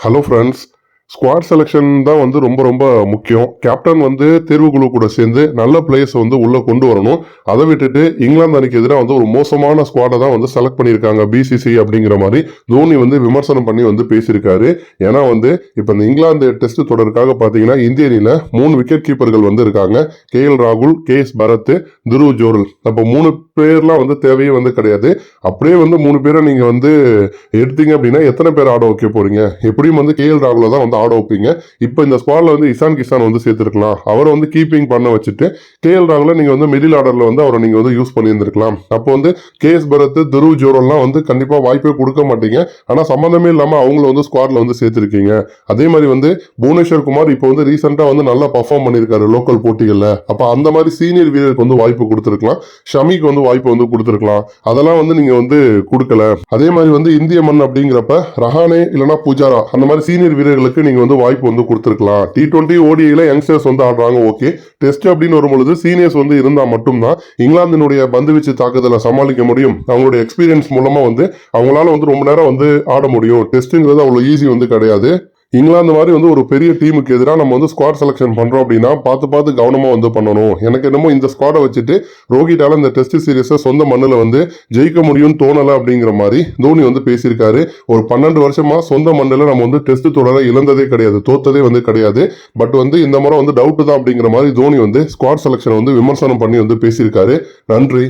Hello friends. Squad selection தான் வந்து ரொம்ப ரொம்ப முக்கியம். கேப்டன் வந்து தேர்வுக்குழு கூட சேர்ந்து நல்ல பிளேயர்ஸ் வந்து உள்ள கொண்டு வரணும். அதை விட்டுட்டு இங்கிலாந்து அணிக்கு எதிராக வந்து ஒரு மோசமான ஸ்குவாடை தான் வந்து செலக்ட் பண்ணியிருக்காங்க பிசிசி அப்படிங்கிற மாதிரி தோனி வந்து விமர்சனம் பண்ணி வந்து பேசியிருக்காரு. ஏன்னா வந்து இப்போ இந்த இங்கிலாந்து டெஸ்ட் தொடருக்காக பார்த்தீங்கன்னா இந்திய அணியில் 3 விக்கெட் கீப்பர்கள் வந்து இருக்காங்க. KL ராகுல், KS பரத், துருவ் ஜோரல். அப்போ 3 பேர்லாம் வந்து தேவையே வந்து கிடையாது. அப்படியே வந்து 3 பேரை நீங்க வந்து எடுத்தீங்க அப்படின்னா எத்தனை பேர் ஆட வைக்க போறீங்க? எப்படியும் வந்து KL ராகுல தான் வந்து ஆட வைப்பீங்க. இப்போ இந்த ஸ்குவாட்ல வந்து இசான் கிசான் வந்து சேர்த்திருக்கலாம். அவரை வந்து கீப்பிங் பண்ண வச்சுட்டு KL ராகுல நீங்க வந்து மிடில் ஆர்டர்ல வந்து அவரை நீங்க வந்து யூஸ் பண்ணியிருந்திருக்கலாம். அப்போ வந்து KS பரத், துருவ் ஜோரல்லாம் வந்து கண்டிப்பா வாய்ப்பே கொடுக்க மாட்டீங்க. ஆனா சம்பந்தமே இல்லாம அவங்கள வந்து ஸ்குவாட்ல வந்து சேர்த்திருக்கீங்க. அதே மாதிரி வந்து புவனேஸ்வர் குமார் இப்போ வந்து ரீசெண்டா வந்து நல்லா பர்ஃபார்ம் பண்ணியிருக்காரு லோக்கல் போட்டிகள்ல. அப்ப அந்த மாதிரி சீனியர் வீரருக்கு வந்து வாய்ப்பு கொடுத்திருக்கலாம். ஷமிக்கு வந்து வாய்ப்பு வந்து கொடுத்திருக்கலாம். அதெல்லாம் வந்து நீங்க வந்து கொடுக்கல. அதே மாதிரி வந்து இந்திய மண் அப்படிங்கிறப்ப ரஹானே இல்லைன்னா புஜாரா அந்த மாதிரி சீனியர் வீரர்களுக்கு நீங்க வந்து வாய்ப்பு வந்து கொடுத்திருக்கலாம். T20 ODIல யங்ஸ்டர்ஸ் வந்து ஆடுறாங்க, ஓகே. டெஸ்ட் அப்படின்னு வரும்பொழுது சீனியர்ஸ் வந்து இருந்தா மட்டும்தான் இங்கிலாந்தினுடைய பந்துவீச்சு தாக்குதலை சமாளிக்க முடியும். அவங்களுடைய எக்ஸ்பீரியன்ஸ் மூலமா வந்து அவங்களால வந்து ரொம்ப நேரம் வந்து ஆட முடியும். டெஸ்ட்ங்கிறது அவ்வளவு ஈஸி வந்து கிடையாது. இங்கிலாந்து மாதிரி வந்து ஒரு பெரிய டீமுக்கு எதிராக நம்ம வந்து ஸ்குவாட் செலெக்ஷன் பண்றோம் அப்படின்னா பார்த்து கவனமா வந்து பண்ணணும். எனக்கு என்னமோ இந்த ஸ்குவாடை வச்சுட்டு ரோஹிட்டால இந்த டெஸ்ட் சீரீஸை சொந்த மண்ணில் வந்து ஜெயிக்க முடியும்னு தோணலை அப்படிங்கிற மாதிரி தோனி வந்து பேசியிருக்காரு. ஒரு 12 வருஷமா சொந்த மண்ணில் நம்ம வந்து டெஸ்ட் தொடரை இழந்ததே கிடையாது, தோத்ததே வந்து கிடையாது. பட் வந்து இந்த முறை வந்து டவுட் தான் அப்படிங்கிற மாதிரி தோனி வந்து ஸ்குவாட் செலெக்ஷன் வந்து விமர்சனம் பண்ணி வந்து பேசியிருக்காரு. நன்றி.